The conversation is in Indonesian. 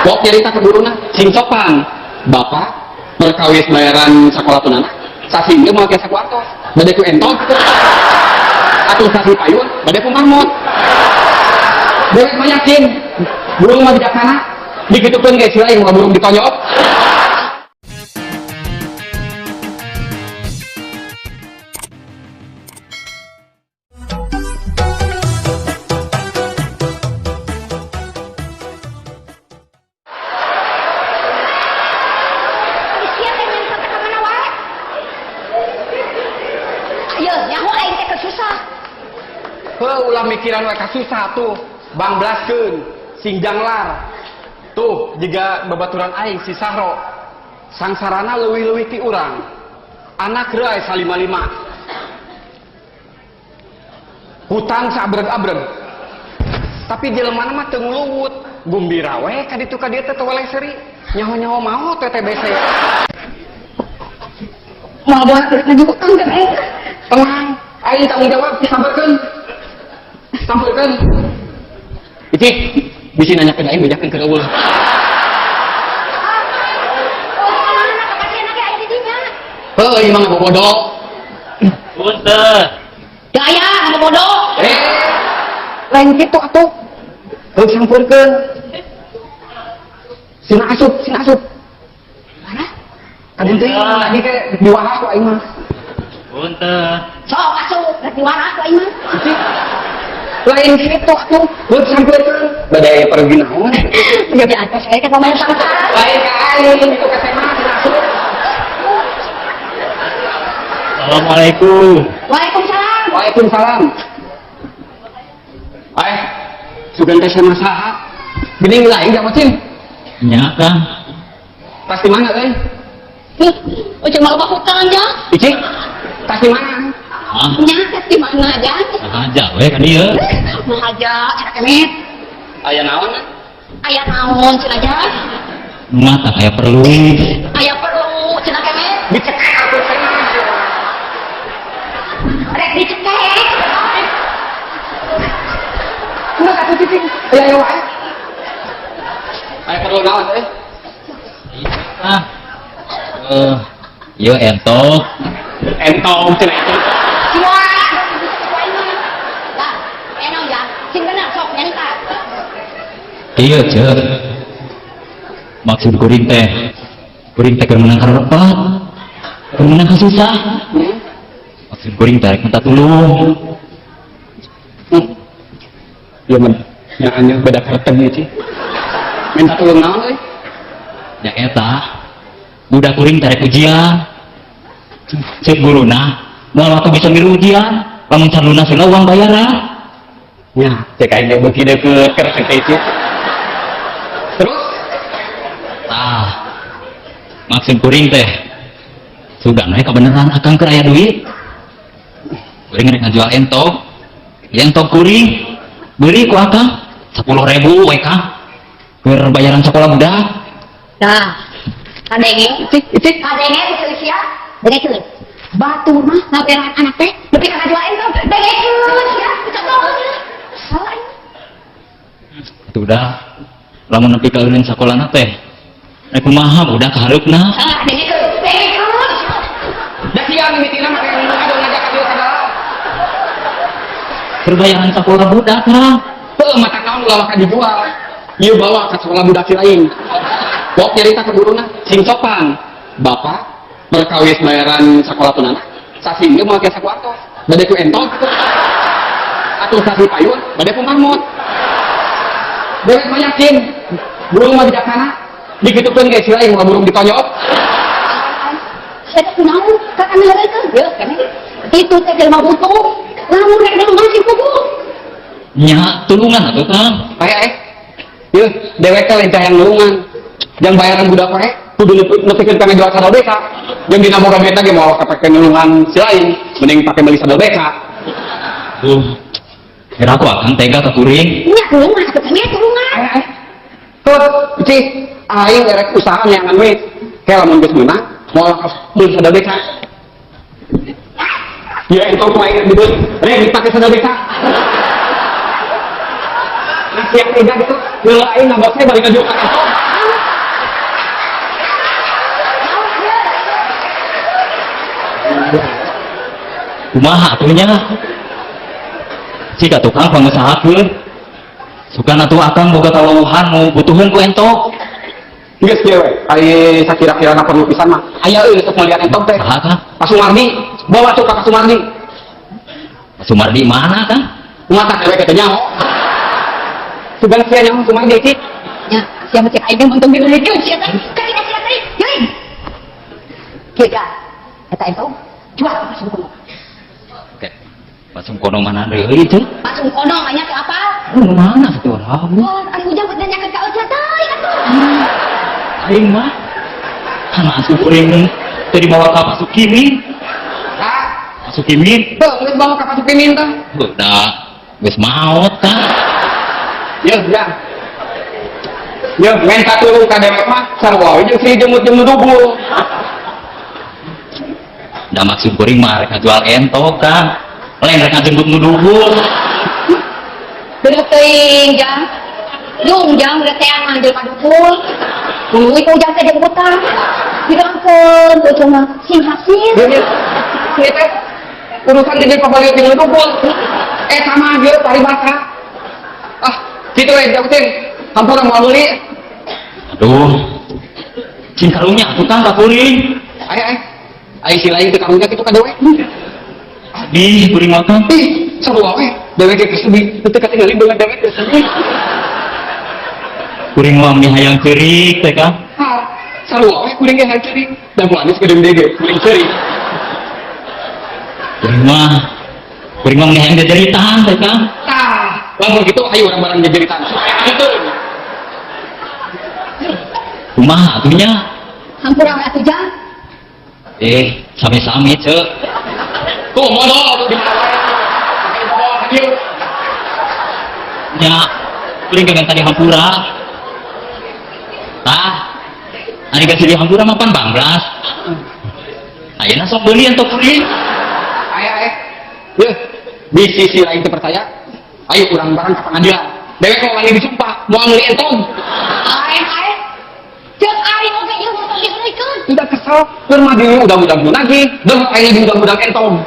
Kok nyarita ke guruna sing sopan bapak perkawis bayaran sekolah tunana sasingga mau ke sakuartos bade ku entok atau sasi payun bade ku marmot dewek mah yakin burung mah bijaksana digitukeun ge sila yang burung ditonyok. Ulah mikiran mereka susah tuh Bang Blaskeun sing janglar tuh juga babaturan aing si Sahro sangsarana leuwih-leuwih ti urang anak reuy salima-lima hutang sabreg-abreg tapi jelemana mah teu ngluwut gumbira we ka ditu ka dieu teh teu seri nyaho-nyaho mau teh TBC mau buat hutang teh tenang aing tanggung jawab disabarkeun sampaikan itu bisa nanya ke aing bejakeun ke eueuh heuh ieu mah bobodo punten daya bobodo lain kitu atuh heuh sampurkeun sina asup mana kadang teh tadi ke diwaha ku aing mah punten sok asup rek diwaha ku aing mah lain gitu tuh buat sampaikan badai pergi naon jadi atas saya kan namanya sangka lain kali itu ke saya masuk. Assalamualaikum. Waalaikumsalam. Waalaikumsalam. Sugan teh sama saha geuning lain ja macin nya Kang pasti mana euy cuma loba hutang aja icik pasti mana nyatet di mana aja aja we kan ieu mah aja cara kemet aya naon aya naon cenah aja mah tak aya perlu aya perlu cenah kemet dicekek atuh cenah rek dicekek udah atuh cicing aya wae aya perlu naon euy ieu entok cenah itu iya cek maksud kuring teh keur menang karepat keur menang kasusah maksud kuring teh rek minta tulung iya men yang anjir beda kareteg ieu ci minta tulung naon euy nya eta budak kuring teh rek ujian cek guruna moal waktu bisa ngiru ujian lamun can lunasna uang bayaran nya cek aing beuki deukeut kareteg teh ci terus maksud kuring teh sugan we kebenaran akang keur aya duit kuring rek ngajual entok kuring beri ku akang 10.000 we Kang keur bayaran sekolah budak nah kadenge cik kadenge bisa sia dengekeun batu mah ngaberan anak teh beuki ka ngajual entok dengekeun sia coba salah atuh udah lamun nepi ka eureun sakolana teh rek kumaha budak hareupna dengekeun da sia mimitina make ngajak ka dieu sagala perbayaran sekolah budak Kang heuh mata naon ulah maka dijual ieu bawa ka sekolah budak lain kok nyarita ke guruna sing sopan bapak perkawis bayaran sekolah tunana sasingga mau ke sakuartos bade ku entok atau sasi payun bade ku marmot dewek mah yakin burung mah bijaksana digitukeun ge sila yang burung ditonyok saya teh kunaon ka kana heureukeun geus kana itu teh jelema butuh lamun rek nulungan si kubu nya tulungan atuh Kang ieu dewek teh lain yang nulungan yang bayaran budak wae kudu nepikeun ka ngajual sadol BK yang dina boga beta ge moal kapake nulungan si lain mending pake beli sadol BK kira aku akan tega ke kuring nya tulungan atuh kana tulungan tuh cik aing erek usaha nyangan we kayak lamun geus meunang moal beli sadol BK ya itu mah ingat dibeli rek dipake sadol BK nah siap tega gitu ngeulain nabok saya balik ngajual ka kumaha atunya jika tukang pengusahakeun suka atuh akang boga taleuhan mau butuheun ku entok Geus kieu we, ari sakira-kirana perlu pisan mah. Aya euy untuk malian entok teh. saha Kang? Pak Sumardi, bawa tuh Pak Sumardi. Pak Sumardi mana Kang? Mata dewe teh nyaho. Sugan sia nyaho Sumardi cik. Ya, siapa cek aing untung dulu itu sia teh. Ka kita sia teh. Yeuy. Kieu dah. Eta itu jual pasung kono. Oke. Pasung kono mana deui teh? Pasung kono anya ke apa? Mana satu orang? Wah, ari ujang buat nanya ke ka ojat teh atuh. Aing mah anak asuh kuring tadi bawa ka Pasukimin. Ah, Pasukimin tuh geus bawa ka Pasukimin teh. udah geus maot tah. Yo, ya. Yo, main satu ka dewek mah sarua we jeung si jemut-jemut dubul. Da maksud kuring mah rek jual entok Kang. Lain rek jemput nu dubul. Bener teuing jang. Yung jang udah tean manggil padukul. Ui kau jang teh jeung utang. Dirangkeun teu cuma sing hasil. Jadi, ini teh urusan jadi pabaliut jeung dubul. Sama dia paribasa. Ah, gitu we jauhin. Hampura mau beli. Aduh. Cing karunya atuh Kang ka kuring. Ai si lain teu karunya kitu ka dewek. Di kuring mah Kang. Ih, sarua we. Dewek geus lebih teu katingali dengan dewek geus. Kuring mah hayang ceurik teh Kang. Ha, sarua we kuring ge hanceuring. Dan manis gede-gede ge kuring ceuring. Kuring mah hayang jajaritan teh Kang. Tah, lamun kitu ayo urang bareng jajaritan. Kitu. Kumaha atunya? Hampura we atuh jang. Sami-sami ceuk. Tuh modal tuh di mana wae. Pakai bawa hadir. Nya kuring kagan tadi hampura. Tah. Ari geus di hampura mah pan banglas. Ayeuna sok beuli entok kuring. Aya. Ye, di sisi lain teu percaya. Ayo urang bareng ka pengadilan. Dewek mau wani disumpah, mau meuli entong. Aing. Cek aing oge jeung motor diheulikeun. Tidak kesal, keur mah di udah-udah lagi, dan akhirnya di udah-udah entong.